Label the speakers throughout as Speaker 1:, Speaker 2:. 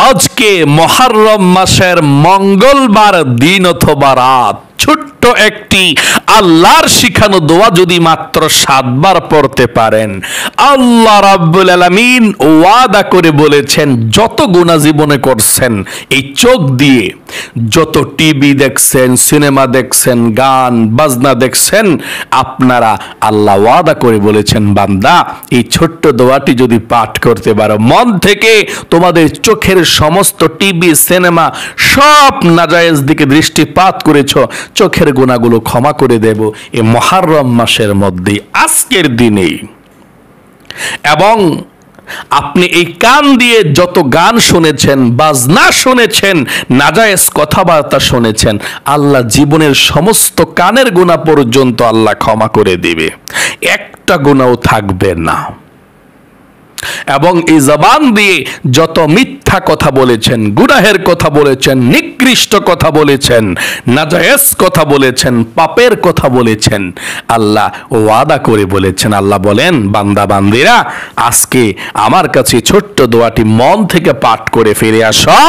Speaker 1: আজকে মুহররম মাসের মঙ্গলবার দিন অথবা রাত ছোট্ট একটি আল্লাহর শিখানো দোয়া যদি মাত্র 7 বার পড়তে পারেন, আল্লাহ রাব্বুল আলামিন ওয়াদা করে বলেছেন যত গুনাহ জীবনে করছেন এই চোখ দিয়ে, যত টিভি দেখছেন, সিনেমা দেখছেন, গান বাজনা দেখছেন, আপনারা আল্লাহ ওয়াদা করে বলেছেন বান্দা এই ছোট্ট দোয়াটি যদি পাঠ করতে পারো, মন থেকে তোমাদের চোখের সমস্ত টিভি সিনেমা সব নাজায়েজ দিকে দৃষ্টিপাত করেছো, চোখের গুনাহগুলো ক্ষমা করে দেব এই মুহররম মাসের মধ্যে আজকের দিনেই। এবং আপনি এই কান দিয়ে যত গান শুনেছেন, বাজনা শুনেছেন, নাজায়েজ কথাবার্তা শুনেছেন, আল্লাহ জীবনের সমস্ত কানের গুনাহ পর্যন্ত আল্লাহ ক্ষমা করে দিবে, একটা গুনাহও থাকবে না। এবং এই জবান দিয়ে যত মিথ্যা কথা বলেছেন, গুনাহের কথা বলেছেন, নিকৃষ্ট কথা বলেছেন, নাজায়েজ কথা বলেছেন, পাপের কথা বলেছেন, আল্লাহ ওয়াদা করে বলেছেন, আল্লাহ বলেন বান্দা বান্দিরা আজকে আমার কাছে ছোট্ট দোয়াটি মন থেকে পাঠ করে ফিরে আসো,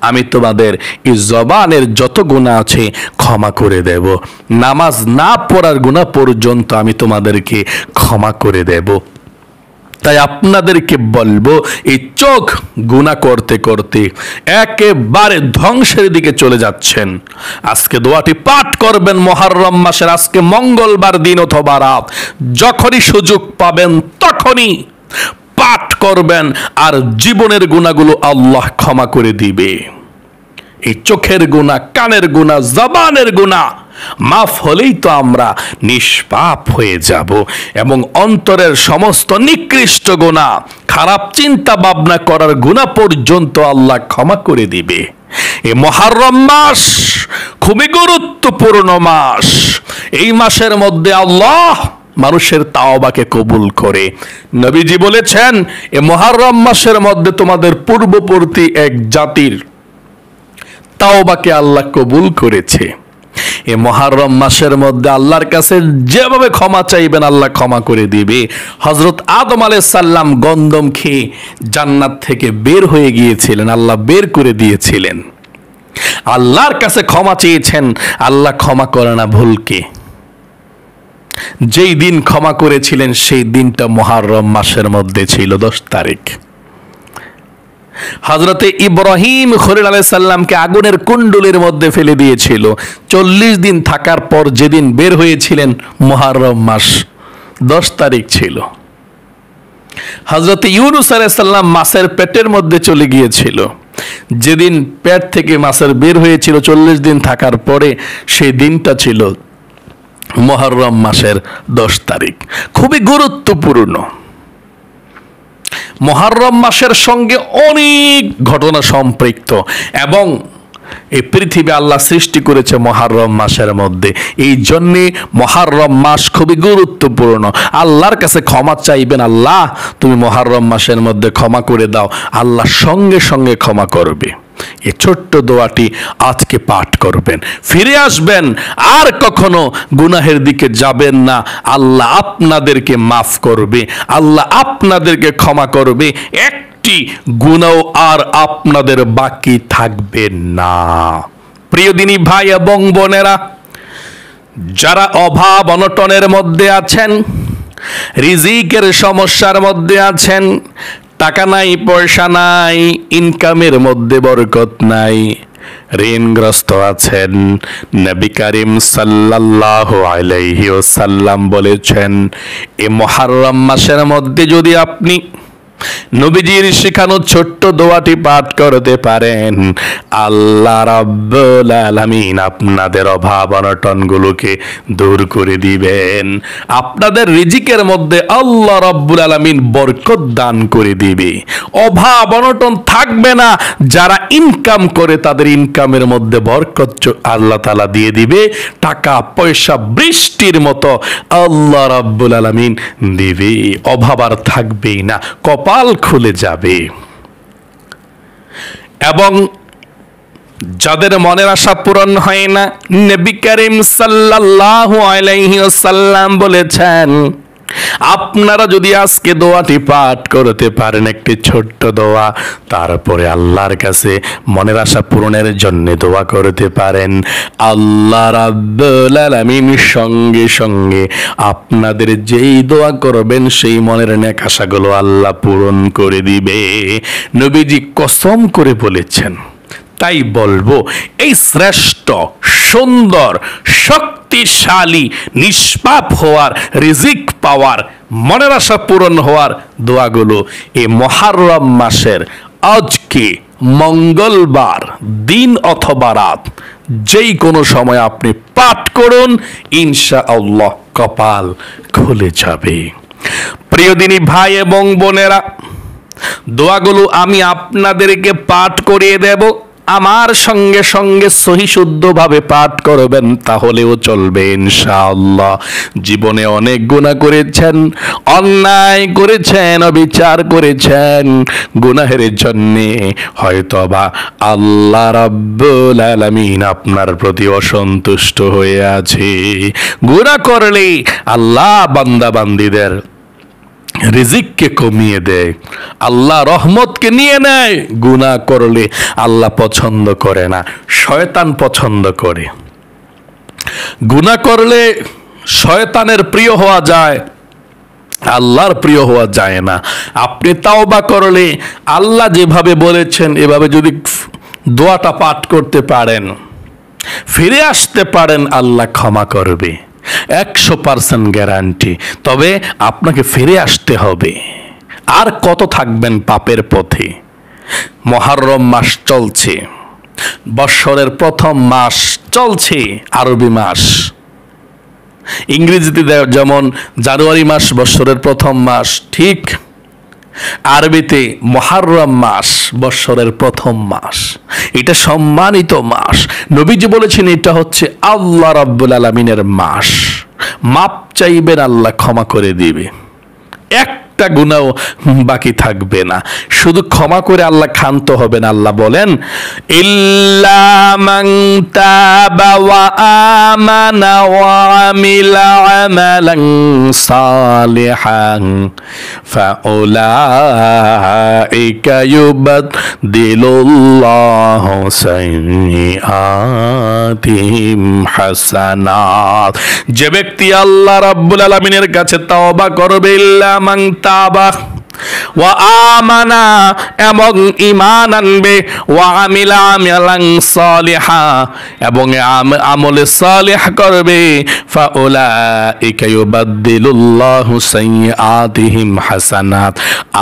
Speaker 1: আমি তোমাদের এই জবানের যত গুনাহ আছে ক্ষমা করে দেব, নামাজ না পড়ার গুনাহ পর্যন্ত আমি তোমাদেরকে ক্ষমা করে দেব। তাই আপনাদেরকে বলবো এই চোখ গুনাহ করতে করতে একেবারে ধ্বংসের দিকে চলে যাচ্ছেন, আজকে দোয়াটি পাঠ করবেন মুহররম মাসের আজকে মঙ্গলবার দিন অথবা রাত, যখনই সুযোগ পাবেন তখনই পাঠ করবেন, আর জীবনের গুনাহগুলো আল্লাহ ক্ষমা করে দিবে। এই চোখের গুনাহ, কানের গুনাহ, জবানের গুনাহ মাফ হলেই তো আমরা নিষ্পাপ হয়ে যাব, এবং অন্তরের সমস্ত নিকৃষ্ট গুনাহ, খারাপ চিন্তা ভাবনা করার গুনাহ পর্যন্ত আল্লাহ ক্ষমা করে দিবে। এই মুহররম মাস খুবই গুরুত্বপূর্ণ মাস, এই মাসের মধ্যে আল্লাহ মানুষের তাওবাকে কবুল করে। নবীজি বলেছেন এই মুহররম মাসের মধ্যে তোমাদের পূর্ববর্তী এক জাতির তাওবাকে আল্লাহ কবুল করেছে। এই মুহররম মাসের মধ্যে আল্লাহর কাছে যেভাবে ক্ষমা চাইবেন আল্লাহ ক্ষমা করে দিবে। হযরত আদম আলাইহিস সালাম গন্ধম খেয়ে জান্নাত থেকে বের হয়ে গিয়েছিলেন, আল্লাহ বের করে দিয়েছিলেন, আল্লাহর কাছে ক্ষমা চেয়েছেন, আল্লাহ ক্ষমা করে না ভুলকে। যেই দিন ক্ষমা করেছিলেন সেই দিনটা মুহররম মাসের মধ্যে ছিল 10 তারিখ। হযরতে ইব্রাহিম খলিল আলাইহিস সালামকে আগুনের কুণ্ডলের মধ্যে ফেলে দিয়েছিল, 40 দিন থাকার পর যেদিন বের হয়েছিলেন মুহররম মাস 10 তারিখ ছিল। হযরতে ইউনূস আলাইহিস সালাম মাছের পেটের মধ্যে চলে গিয়েছিল, যেদিন পেট থেকে মাছের বের হয়েছিল 40 দিন থাকার পরে সেই দিনটা ছিল মুহররম মাসের 10 তারিখ। খুবই গুরুত্বপূর্ণ। মুহররম মাসের সঙ্গে অনেক ঘটনা সম্পৃক্ত, এবং এই পৃথিবী আল্লাহ সৃষ্টি করেছে মুহররম মাসের মধ্যে, এই জন্যে মুহররম মাস খুবই গুরুত্বপূর্ণ। আল্লাহর কাছে ক্ষমা চাইবেন, আল্লাহ তুমি মুহররম মাসের মধ্যে ক্ষমা করে দাও, আল্লাহ সঙ্গে সঙ্গে ক্ষমা করবে। এই ছোট্ট দোয়াটি আজকে পাঠ করবেন, ফিরে আসবেন, আর কখনো গুনাহের দিকে যাবেন না, আল্লাহ আপনাদেরকে মাফ করবে, আল্লাহ আপনাদেরকে ক্ষমা করবে, একটি গুনাহ আর আপনাদের বাকি থাকবে না। প্রিয় দিনী ভাই এবং বোনেরা, যারা অভাব অনটনের মধ্যে আছেন, রিজিকের সমস্যার মধ্যে আছেন, টাকা নাই, পয়সা নাই, ইনকামের মধ্যে বরকত নাই, ঋণগ্রস্ত আছেন, নবী করিম সাল্লাল্লাহু আলাইহি ওয়াসাল্লাম বলেছেন এই মুহররম মাসের মধ্যে যদি আপনি নবীজির শেখানো ছোট্ট দোয়াটি পাঠ করতে পারেন, আল্লাহ রাব্বুল আলামিন আপনাদের অভাব অনটনগুলোকে দূর করে দিবেন, আপনাদের রিজিকের মধ্যে আল্লাহ রাব্বুল আলামিন বরকত দান করে দিবে, অভাব অনটন থাকবে না। যারা ইনকাম করে তাদের ইনকামের মধ্যে বরকত আল্লাহ তাআলা দিয়ে দিবে, টাকা পয়সা বৃষ্টির মতো আল্লাহ রাব্বুল আলামিন দিবে, অভাব আর থাকবেই না, কপাল খুলে যাবে। এবং যাদের মনের আশা পূরণ হয় না, নবী করিম সাল্লাল্লাহু আলাইহি ওয়াসাল্লাম বলেছেন আপনারা যদি আজকে দোয়াটি পাঠ করতে পারেন, একটি ছোট্ট দোয়া, তারপরে আল্লাহর কাছে মনের আশা পূরণের জন্য দোয়া করতে পারেন, আল্লাহ রাব্বুল আলামিন সঙ্গে সঙ্গে আপনাদের যেই দোয়া করবেন সেই মনের নেক আশাগুলো আল্লাহ পূরণ করে দিবে। নবীজি কসম করে বলেছেন। তাই বলবো, এই শ্রেষ্ঠ, সুন্দর, শক্তিশালী, নিষ্পাপ হওয়ার, রিজিক পাওয়ার, মনের আশা পূরণ হওয়ার দোয়াগুলো এই মুহররম মাসের আজকে মঙ্গলবার দিন অথবা রাত যেই কোনো সময় আপনি পাঠ করুন, ইনশাআল্লাহ কপাল খুলে যাবে। প্রিয় দিনী ভাই এবং বোনেরা, দোয়াগুলো আমি আপনাদেরকে পাঠ করিয়ে দেব। আমার সঙ্গে সঙ্গে সহি শুদ্ধভাবে পাঠ করবেন, তাহলেও চলবে ইনশাআল্লাহ। জীবনে অনেক গুনাহ করেছেন, অন্যায় করেছেন, অবিচার করেছেন, গুনাহের জন্যে হয়তোবা আল্লাহ রাব্বুল আলামিন আপনার প্রতি অসন্তুষ্ট হয়ে আছে। গুনাহ করলে আল্লাহ বান্দা বান্দীদের রিজিককে কমিয়ে দেয়, আল্লাহ রহমতকে নিয়ে নেয়। গুনাহ করলে আল্লাহ পছন্দ করে না, শয়তান পছন্দ করে। গুনাহ করলে শয়তানের প্রিয় হওয়া যায়, আল্লাহর প্রিয় হওয়া যায় না। আপনি তাওবা করলে আল্লাহ যেভাবে বলেছেন এভাবে যদি দোয়াটা পাঠ করতে পারেন, ফিরে আসতে পারেন, আল্লাহ ক্ষমা করবে, 100% গ্যারান্টি। তবে আপনাকে ফিরে আসতে হবে। আর কত থাকবেন পাপের পথে? মুহররম মাস চলছে, বৎসরের প্রথম মাস চলছে, আরবি মাস। ইংরেজিতে যেমন জানুয়ারি মাস বৎসরের প্রথম মাস, ঠিক আরবিতে মুহররম মাস বৎসরের প্রথম মাস। এটা সম্মানিত মাস। নবীজি বলেছেন এটা হচ্ছে আল্লাহ রাব্বুল আলামিনের মাস। মাপ চাইবেন, আল্লাহ ক্ষমা করে দিবে, একটা গুনাহ বাকি থাকবে না। শুধু ক্ষমা করে আল্লাহ ক্ষান্ত হবেন। আল্লাহ বলেন, ইল্লা মান তাবা ওয়া আমানা ওয়া আমিলা আমালান সালিহান ফাউলাইকা ইউবাদদিলুল্লাহু সাইয়্যাতিহিম হাসানাত। যে ব্যক্তি আল্লাহ রাব্বুল আলামিনের কাছে তওবা করবে, ইল্লা মান তাবা ওয়া আমানা, এবং ঈমান আনবে, ওয়া আমিলা আমালান সালিহা, এবং আমলে সালিহ করবে, ফাউলাইকা ইউবাদদিলুল্লাহু সাইয়্যাতিহিম হাসানাত।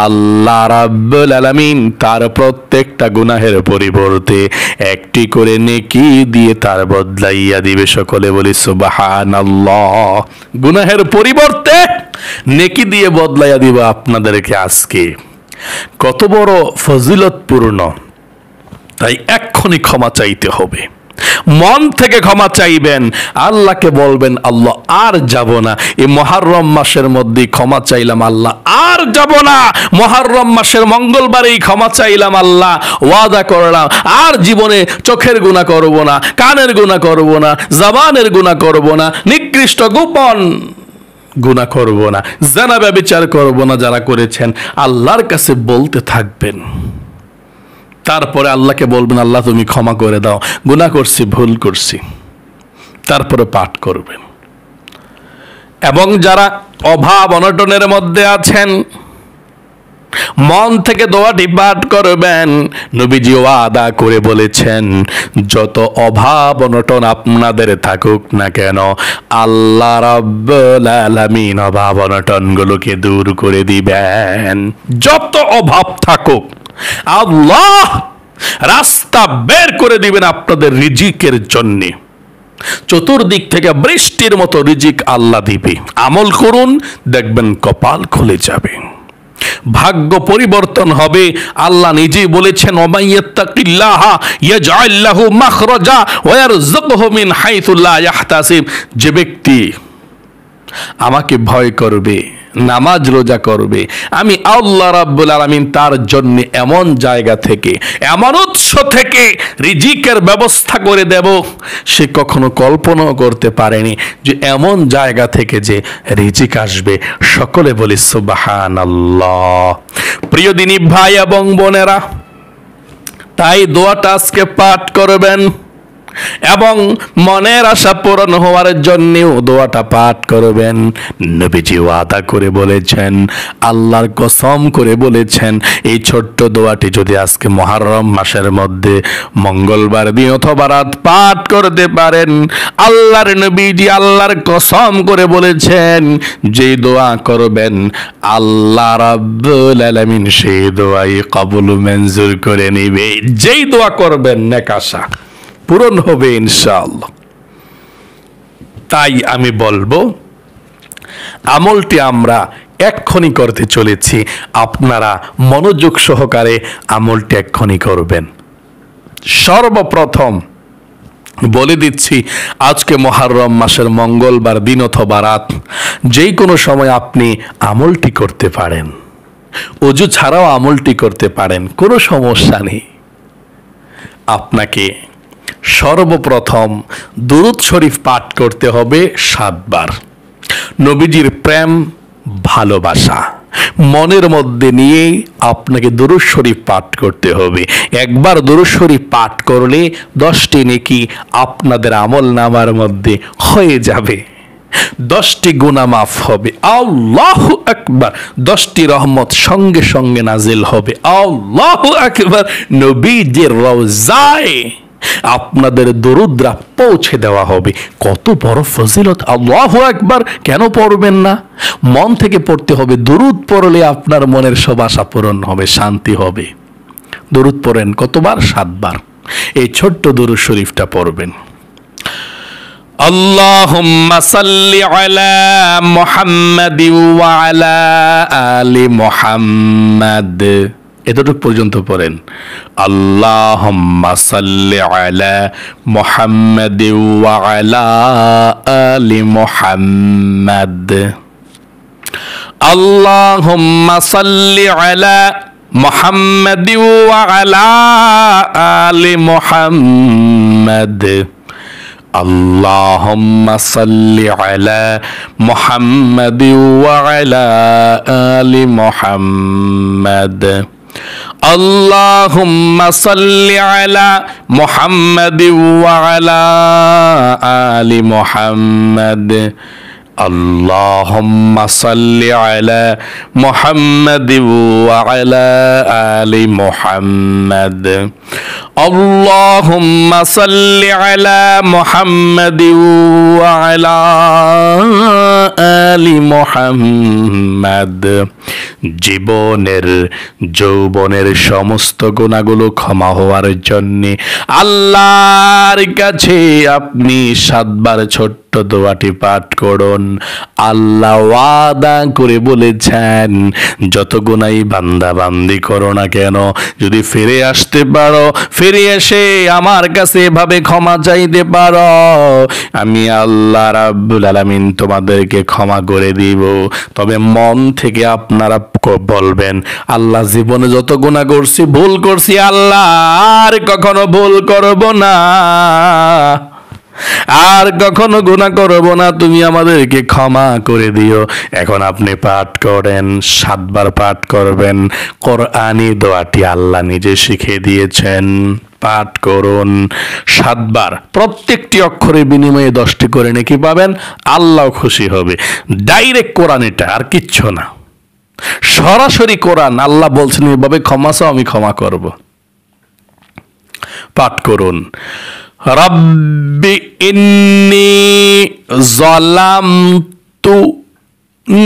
Speaker 1: আল্লাহ রাব্বুল আলামিন তার প্রত্যেকটা গুনাহের পরিবর্তে একটি করে নেকি দিয়ে তার বদলাইয়া দিবে। সকলে বলি সুবহানাল্লাহ। গুনাহের পরিবর্তে নেকি দিয়ে বদলাইয়া দিব আপনাদেরকে। আজকে কত বড় ফজিলতপূর্ণ! তাই এক্ষুনি ক্ষমা চাইতে হবে, মন থেকে ক্ষমা চাইবেন, আল্লাহকে বলবেন আল্লাহ আর যাব না। এই মুহররম মাসের মধ্যেই ক্ষমা চাইলাম আল্লাহ, আর যাব না। মুহররম মাসের মঙ্গলবারেই ক্ষমা চাইলাম আল্লাহ, ওয়াদা করলাম আর জীবনে চোখের গুনাহ করব না, কানের গুনাহ করব না, জবানের গুনাহ করব না, নিকৃষ্ট গোপন গুনাহ করব না, জিনা ব্যভিচার করব না। যারা করেছেন আল্লাহর কাছে বলতে থাকবেন, তারপরে আল্লাহকে বলবেন আল্লাহ তুমি ক্ষমা করে দাও, গুনাহ করছি, ভুল করছি, তারপরে পাঠ করবেন। এবং যারা অভাব অনটনের মধ্যে আছেন, মন থেকে দোয়াটি পাঠ করবেন। নবীজি ওয়াদা করে বলেছেন, যত অভাব অনটন আপনাদের থাকুক না কেন, আল্লাহ রাব্বুল আলামিন অভাব অনটনগুলোকে দূর করে দিবেন। যত অভাব থাকুক আল্লাহ রাস্তা বের করে দিবেন আপনাদের রিজিকের জন্যে। চতুর্দিক থেকে বৃষ্টির মতো রিজিক আল্লাহ দিবে। আমল করুন, দেখবেন কপাল খুলে যাবে, ভাগ্য পরিবর্তন হবে। আল্লাহ নিজেই বলেছেন, ওমাইয়াত্তাকিল্লাহা ইয়াজআল লাহু মাখরাজা ওয়া ইয়ারযুকহু মিন হাইথু লা ইয়াহতাসিব। যে ব্যক্তি আমাকে ভয় করবে, নামাজ রোজা করবে, আমি আল্লাহ রাব্বুল আলামিন তার জন্য এমন জায়গা থেকে, এমন উৎস থেকে রিজিকের ব্যবস্থা করে দেব, সে কখনো কল্পনাও করতে পারেনি যে এমন জায়গা থেকে যে রিজিক আসবে। সকলে বলি সুবহানাল্লাহ। প্রিয় দিনী ভাই এবং বোনেরা, তাই দোয়াটা আজকে পাঠ করবেন এবং মনের আশা পূরণ হওয়ার জন্যও দোয়াটা পাঠ করবেন। নবীজি ওয়াদা করে বলেছেন, আল্লাহর কসম করে বলেছেন, এই ছোট্ট দোয়াটি যদি আজকে মুহররম মাসের মধ্যে মঙ্গলবার দিন অথবা রাত পাঠ করতে পারেন, আল্লাহর নবীজি আল্লাহর কসম করে বলেছেন, যে দোয়া করবেন আল্লাহ রাব্বুল আলামিন সেই দোয়াই কবুল মঞ্জুর করে নেবে। যেই দোয়া করবেন নেক আশা পূরণ হবে ইনশাআল্লাহ। তাই আমি বলবো, আমলটি আমরা এক্ষুনি করতে চলেছি, আপনারা মনোযোগ সহকারে আমলটি এক্ষুনি করবেন। সর্বপ্রথম বলে দিচ্ছি, আজকে মুহররম মাসের মঙ্গলবার দিন অথবা রাত যেই কোনো সময় আপনি আমলটি করতে পারেন, ওযু ছাড়াও আমলটি করতে পারেন, কোনো সমস্যা নেই। আপনাকে সর্বপ্রথম দুরূদ শরীফ পাঠ করতে হবে 7 বার। নবীজির প্রেম ভালোবাসা মনের মধ্যে নিয়ে আপনাকে দুরূদ শরীফ পাঠ করতে হবে। একবার দুরূদ শরীফ পাঠ করলে 10টি নেকি আপনাদের আমল নামার মধ্যে হয়ে যাবে, 10টি গুনাহ মাফ হবে। আল্লাহু আকবার। 10টি রহমত সঙ্গে সঙ্গে নাজিল হবে। আল্লাহু আকবার। নবীজির রওজায় আপনাদের দরুদরা পৌঁছে দেওয়া হবে। কত বড় ফজিলত! আল্লাহু আকবার কেন পড়বেন না? মন থেকে পড়তে হবে। দরুদ পড়লে আপনার মনের সব আশা পূরণ হবে, শান্তি হবে। দরুদ পড়েন কতবার? 7 বার। এই ছোট্ট দরুদ শরীফটা পড়বেন। আল্লাহুম্মা সাল্লি আলা মুহাম্মাদিন ওয়া আলা আলি মুহাম্মাদ। এতটুক পর্যন্ত পড়েন। আল্লাহুম্মা সাল্লি আলা মুহাম্মাদিন ওয়া আলা আলি মুহাম্মাদ। আল্লাহুম্মা সাল্লি আলা মুহাম্মাদিন ওয়া আলা আলি মুহাম্মাদ। আল্লাহুম্মা সাল্লি আলা মুহাম্মাদিন ওয়া আলা আলি মুহাম্মাদ। আল্লাহুম্মা সাল্লি আলা মুহাম্মাদিন ওয়া আলা আলি মুহাম্মাদ। আল্লাহুম্মা সাল্লি আলা মুহাম্মাদিন ওয়া আলা আলি মুহাম্মাদ। আল্লাহুম্মা সাল্লি আলা মুহাম্মাদিন ওয়া আলা আলি মুহাম্মাদ। জীবনের যৌবনের সমস্ত গুনাহগুলো ক্ষমা হওয়ার জন্য আল্লাহর কাছে আপনি 7 বার ছোট্ট দোয়াটি পাঠ করুন। আল্লাহ ওয়াদা করে বলেছেন, যত গুনাহই বান্দা বান্দি করো না কেন, যদি ফিরে আসতে পারো, ফিরে এসে আমার কাছে এভাবে ক্ষমা চাইতে পারো, আমি আল্লাহ রাব্বুল আলামিন তোমাদেরকে ক্ষমা করে দিব। তবে মন থেকে আপনারা বলবেন, আল্লাহ জীবনে যত গুনাহ করছি, ভুল করছি, আল্লাহ আর কখনো ভুল করব না, আর কখনো গুনাহ করব না, তুমি আমাদেরকে ক্ষমা করে দিও। এখন আপনি পাঠ করেন, 7 বার পাঠ করবেন। কোরআনী দোয়াটি আল্লাহ নিজে শিখিয়ে দিয়েছেন, পাঠ করুন 7 বার। প্রত্যেকটি অক্ষরের বিনিময়ে 10টি করে নেকি পাবেন, আল্লাহ খুশি হবে। ডাইরেক্ট কোরআন, এটা আর কিচ্ছু না, সরাসরি কোরআন। আল্লাহ বলছেন এভাবে ক্ষমা চাও, আমি ক্ষমা করব। পাঠ করুন। রব্বি ইন্নী যালামতু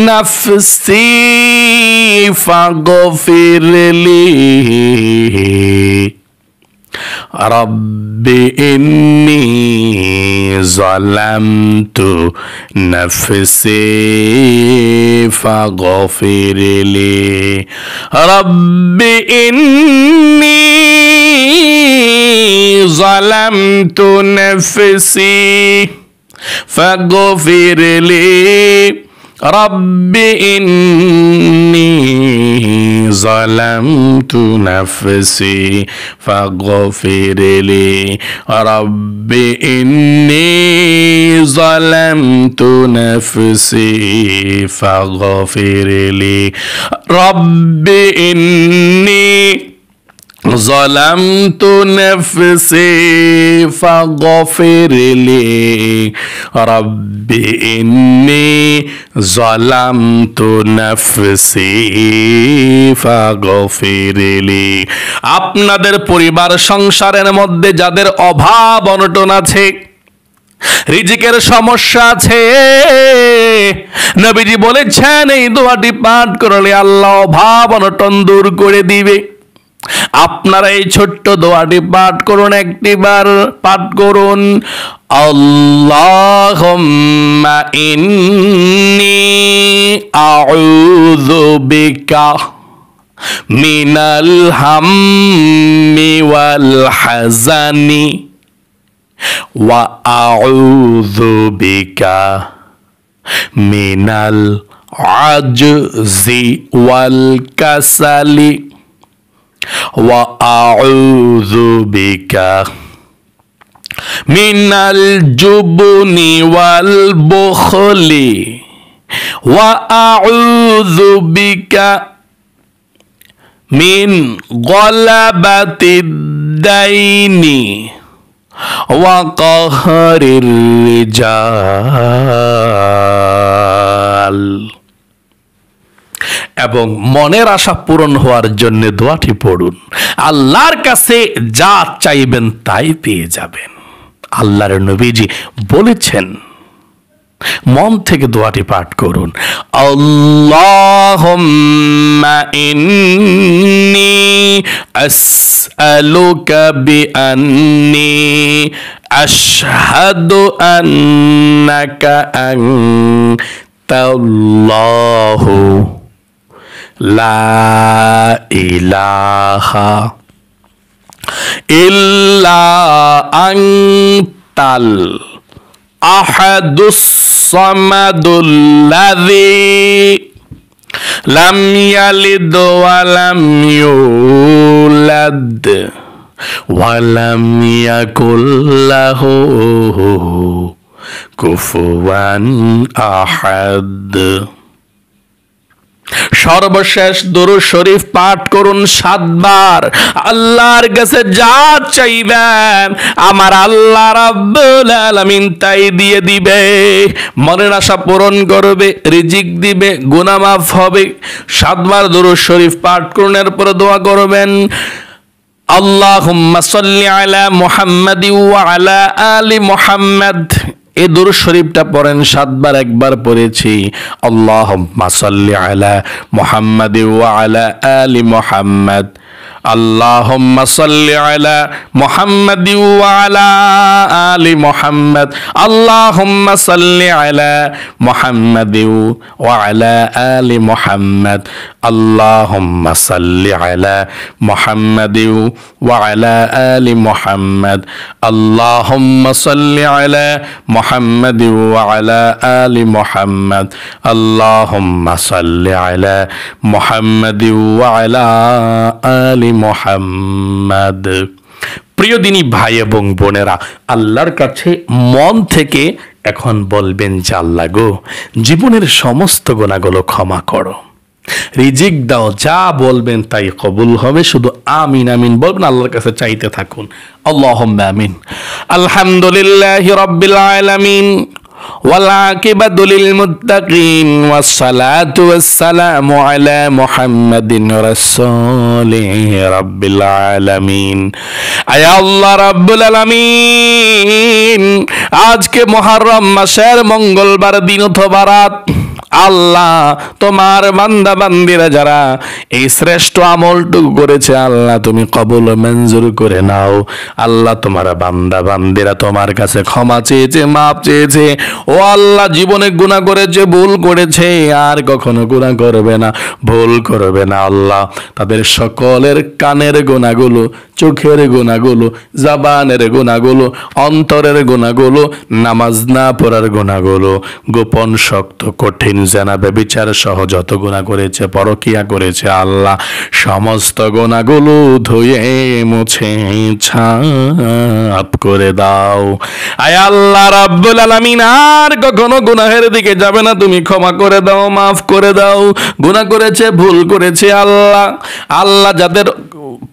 Speaker 1: নাফসি ফাগফিরলি। রব্বি ইন্নী যালামতু নাফসি ফাগফিরলি। রব্বি ইন্নী যালামতু নাফসি ফাগফিরলি রব্বি ইন্নী যালামতু নাফসি ফাগফিরলি রব্বি ইন্নী যালামতু নাফসি ফাগফিরলি রব্বি ইন্নী ظلمت نفسي فاغفر لي رب إني ظلمت نفسي فاغفر لي আপনাদের পরিবার সংসারের মধ্যে যাদের অভাব অনটন আছে, রিজিকের সমস্যা আছে, নবীজি বলেছেন এই দোয়াটি পাঠ করলে আল্লাহ অভাব অনটন দূর করে দিবে। আপনারা এই ছোট্ট দোয়াটি পাঠ করুন, একটিবার পাঠ করুন। আল্লাহুম্মা ইন্নী আউযু বিকা মিনাল হাম্মি ওয়াল হাযানি ওয়া আউযু বিকা মিনাল আজজি ওয়াল কাসালি ওয়া আউযু বিকা মিনাল জুবনি ওয়াল বুখলি ওয়া আউযু বিকা মিন গলাবাতিদ দাইনি ওয়া কাহরির রিজাল। এবং মনের আশা পূরণ হওয়ার জন্য দোয়াটি পড়ুন। আল্লাহর কাছে যা চাইবেন তাই পেয়ে যাবেন। আল্লাহর নবীজি বলেছেন, মন থেকে দোয়াটি পাঠ করুন। আল্লাহুম্মা ইন্নী আসআলুকা বিআন্নী আশহাদু আন্নাকা আনতাল্লাহু লা ইলাহা ইল্লা আনতাল আহাদুস সামাদুল্লাযী লাম ইয়ালিদ ওয়া লাম ইউলাদ ওয়া লাম ইয়াকুল লাহু কুফুয়ান আহাদ। সর্বশেষ দুরূদ শরীফ পাঠ করুন 7 বার। আল্লাহর কাছে যা চাইবেন আমার আল্লাহ রাব্বুল আলামিন তাই দিয়ে দিবে। মনের আশা পূরণ করবে, রিজিক দিবে, গুনাহ মাফ হবে। 7 বার দুরূদ শরীফ পাঠ করুন, এরপর দোয়া করবেন, আল্লাহুম্মা সাল্লি আলা মুহাম্মাদি ওয়া আলা আলি মুহাম্মাদ। এই দুরূদ শরীফটা পড়েন 7 বার, একবার পড়েছি আল্লাহুম্মা সাল্লি আলা মুহাম্মাদি ওয়া আলা আলি মুহাম্মাদ। আল্লাহুম্মা সাল্লি আলা মুহাম্মাদি ওয়া আলা আলি মুহাম্মাদ। আল্লাহুম্মা সাল্লি আলা মুহাম্মাদি ওয়া আলা আলি মুহাম্মাদ। আল্লাহুম্মা সাল্লি আলা মুহাম্মাদি ওয়া আলা আলি মুহাম্মাদ। আল্লাহুম্মা সাল্লি আলা মুহাম্মাদি ওয়া আলা আলি মুহাম্মাদ। আল্লাহুম্মা সাল্লি আলা মুহাম্মাদি ওয়া আলা আলি মুহাম্মাদ। প্রিয় দিনী ভাই এবং বোনেরা, আল্লাহর কাছে মন থেকে এখন বলবেন যে আল্লাহ গো, জীবনের সমস্ত গুনাহগুলো ক্ষমা করো, রিজিক দাও, যা বলবেন তাই কবুল হবে। শুধু আমিন আমিন বলবেন, আল্লাহর কাছে চাইতে থাকুন। আল্লাহুম্মা আমিন। আলহামদুলিল্লাহি রাব্বিল আলামিন ওয়াল আকিবাতু লিল মুত্তাকিন ওয়াস সালাতু ওয়াস সালামু আলা মুহাম্মাদিন রাসূলিহি রাব্বিল আলামিন। আয়া আল্লাহ রাব্বুল আলামিন, আজকে মুহররম মাসের মঙ্গলবার দিন অথবা রাত, আল্লাহ তোমার বান্দা বান্দিরা যারা এই শ্রেষ্ঠ আমলটুকু করেছে, আল্লাহ তুমি কবুল মঞ্জুর করে নাও। আল্লাহ তোমার বান্দা বান্দিরা তোমার কাছে ক্ষমা চেয়েছে, মাপ চেয়েছে। ও আল্লাহ, জীবনে গুনাহ করেছে, ভুল করেছে, আর কখনো গুনাহ করবে না, ভুল করবে না। আল্লাহ তাদের সকলের কানের গুনাহগুলো, চোখের গুনাহগুলো, জবানের গুনাহগুলো, অন্তরের গুনাহগুলো, নামাজ না পড়ার গুনাহগুলো, গোপন শক্ত কঠিন জেনা ব্যভিচার সহ যত গুনাহ করেছে, পরকিয়া করেছে আল্লাহ, সমস্ত গুনাহগুলো ধুয়ে মুছে ছাপ করে দাও। আয় আল্লাহ রাব্বুল আলামিন, আর কখনো গুনাহের দিকে যাবে না, তুমি ক্ষমা করে দাও, মাফ করে দাও। গুনাহ করেছে, ভুল করেছে আল্লাহ, আল্লাহ যাদের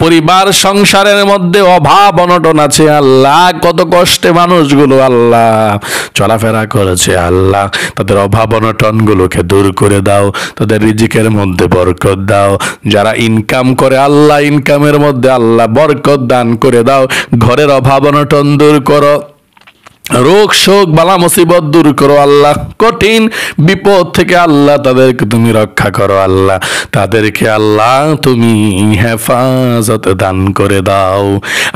Speaker 1: পরিবার সংসারের মধ্যে অভাব অনটন আছে আল্লাহ, কত কষ্টে মানুষগুলো আল্লাহ চলাফেরা করেছে আল্লাহ, তাদের অভাব অনটন গুলোকে দূর করে দাও, তাদের রিজিকের মধ্যে বরকত দাও। যারা ইনকাম করে আল্লাহ, ইনকামের মধ্যে আল্লাহ বরকত দান করে দাও। ঘরের অভাব অনটন দূর করো, রোগ শোক বালা মুসিবত দূর করো আল্লাহ, কঠিন বিপদ থেকে আল্লাহ তাদেরকে তুমি রক্ষা করো আল্লাহ, তাদেরকে আল্লাহ তুমি হেফাজত দান করে দাও।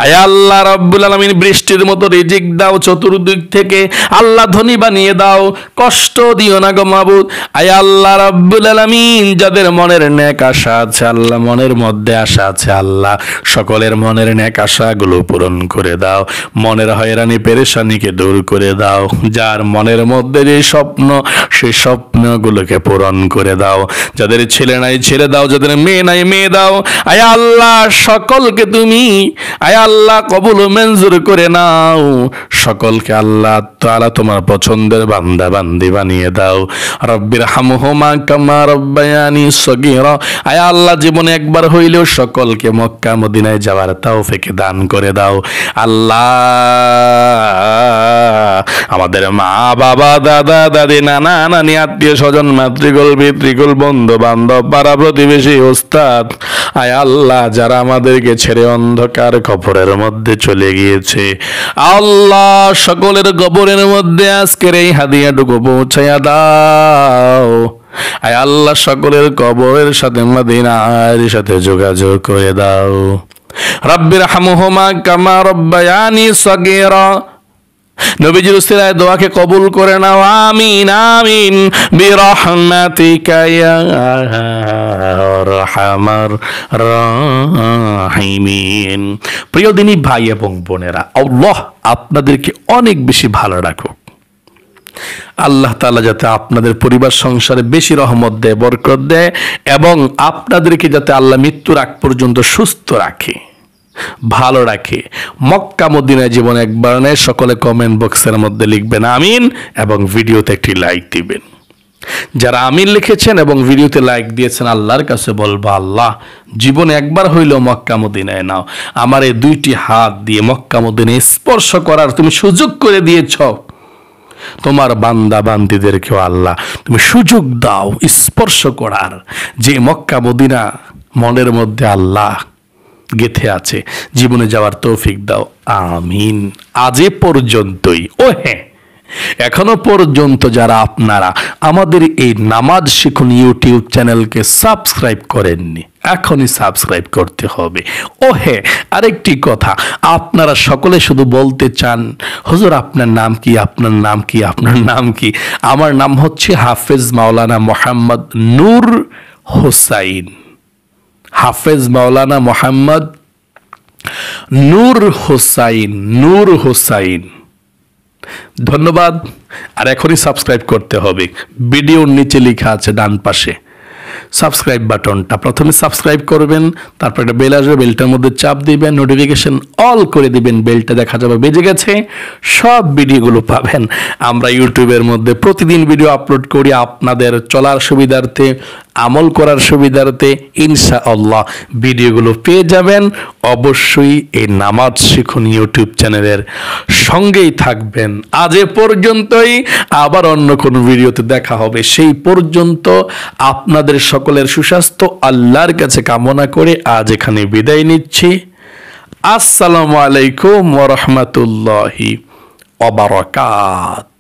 Speaker 1: আয় আল্লাহ রাব্বুল আলামিন, বৃষ্টির মতো রিজিক দাও, চতুর্দিক থেকে আল্লাহ ধনী বানিয়ে দাও, কষ্ট দিও না গো মাবুদ। আয় আল্লাহ রাব্বুল আলামিন, যাদের মনের নেক আশা আছে আল্লাহ, মনের মধ্যে আশা আছে আল্লাহ, সকলের মনের নেক আশাগুলো পূরণ করে দাও, মনের হয়রানি পেরেশানিকে দূর করে দাও। যার মনের মধ্যে যে স্বপ্ন, সেই স্বপ্নগুলোকে পূরণ করে দাও। যাদের ছেলে নাই ছেলে দাও, যাদের মেয়ে নাই মেয়ে দাও। আয় আল্লাহ সকলকে তুমি আয় আল্লাহ কবুল মঞ্জুর করে নাও, সকলকে আল্লাহ তাআলা তোমার পছন্দের বান্দা বান্দি বানিয়ে দাও। রব্বির হামহুমা কামা রব্বায়ানি সগীরা। আয় আল্লাহ জীবনে একবার হইলেও সকলকে মক্কা মদিনায় যাওয়ার তৌফিক দান করে দাও আল্লাহ। আমাদের মা বাবা দাদা দাদি নানা নানি আত্মীয় স্বজন মাতৃকুল পিতৃকুল বন্ধু বান্ধব পাড়া প্রতিবেশী ওস্তাদ, আয় আল্লাহ যারা আমাদেরকে ছেড়ে অন্ধকার কবরের মধ্যে চলে গিয়েছে আল্লাহ, সকলের কবরের মধ্যে আজকের এই হাদিয়াটুকু পৌঁছাইয়া দাও। আয় আল্লাহ সকলের কবরের সাথে মদিনার সাথে যোগাযোগ করে দাও। রব্বির হামহুমা কামা রব্বায়ানি সগীরা। নবীজির উসিলায় দোয়াকে কবুল করে নাও, আমিন আমিন বিরহমাতিকা ইয়া আরহামার রাহিমিন। প্রিয় দিনী ভাই এবং বোনেরা, আল্লাহ আপনাদেরকে অনেক বেশি ভালো রাখুক। আল্লাহ তাআলা যাতে আপনাদের পরিবার সংসারে বেশি রহমত দেয়, বরকত দেয়, এবং আপনাদেরকে যাতে আল্লাহ মৃত্যুর আগ পর্যন্ত সুস্থ রাখে, ভালো রাখে। মক্কা মদিনায় জীবন একবার নেয়। সকলে কমেন্ট বক্সের মধ্যে লিখবেন আমিন এবং ভিডিওতে একটি লাইক দিবেন। যারা আমিন লিখেছেন এবং ভিডিওতে লাইক দিয়েছেন, আল্লাহর কাছে বলবো আল্লাহ জীবনে একবার হইলেও মক্কা মদিনায় নাও, আমার এই দুইটি হাত দিয়ে মক্কা মদিনায় স্পর্শ করার তুমি সুযোগ করে দিয়েছ। তোমার বান্দা বান্দিদেরকেও আল্লাহ তুমি সুযোগ দাও স্পর্শ করার, যে মক্কা মদিনা মনের মধ্যে আল্লাহ গেথে আছে, জীবনে যাওয়ার তৌফিক দাও আমিন। আজ এ পর্যন্তই। ও হ্যাঁ, এখনো পর্যন্ত যারা আপনারা আমাদের এই নামাজ শিখুন ইউটিউব চ্যানেলকে সাবস্ক্রাইব করেননি, এখনই সাবস্ক্রাইব করতে হবে। ও হ্যাঁ, আরেকটি কথা, আপনারা সকলে শুধু বলতে চান হুজুর আপনার নাম কি, আপনার নাম কি, আপনার নাম কি? আমার নাম হচ্ছে হাফেজ মাওলানা মোহাম্মদ নূর হোসাইন। হাফেজ মাওলানা মোহাম্মদ নূর হোসাইন, নূর হোসাইন। ধন্যবাদ। আর এখনই সাবস্ক্রাইব করতে হবে। ভিডিওর নিচে লেখা আছে ডান পাশে সাবস্ক্রাইব বাটনটা, প্রথমে সাবস্ক্রাইব করবেন, তারপর একটা বেল আসবে, বেলটার মধ্যে চাপ দিবেন, নোটিফিকেশন অল করে দিবেন, বেলটা দেখা যাবে বেজে গেছে, সব ভিডিওগুলো পাবেন। আমরা ইউটিউবের মধ্যে প্রতিদিন ভিডিও আপলোড করি আপনাদের চলার সুবিধার্থে, আমল করার সুবিধার্থে। ইনশাআল্লাহ ভিডিওগুলো পেয়ে যাবেন। অবশ্যই এই নামাজ শিখুন ইউটিউব চ্যানেলের সঙ্গেই থাকবেন। আজ এ পর্যন্তই, আবার অন্য কোনো ভিডিওতে দেখা হবে। সেই পর্যন্ত আপনাদের সকলের সুস্বাস্থ্য আল্লাহর কাছে কামনা করে আজ এখানে বিদায় নিচ্ছি। আসসালামু আলাইকুম ওয়া রাহমাতুল্লাহি ওয়া বারাকাতুহু।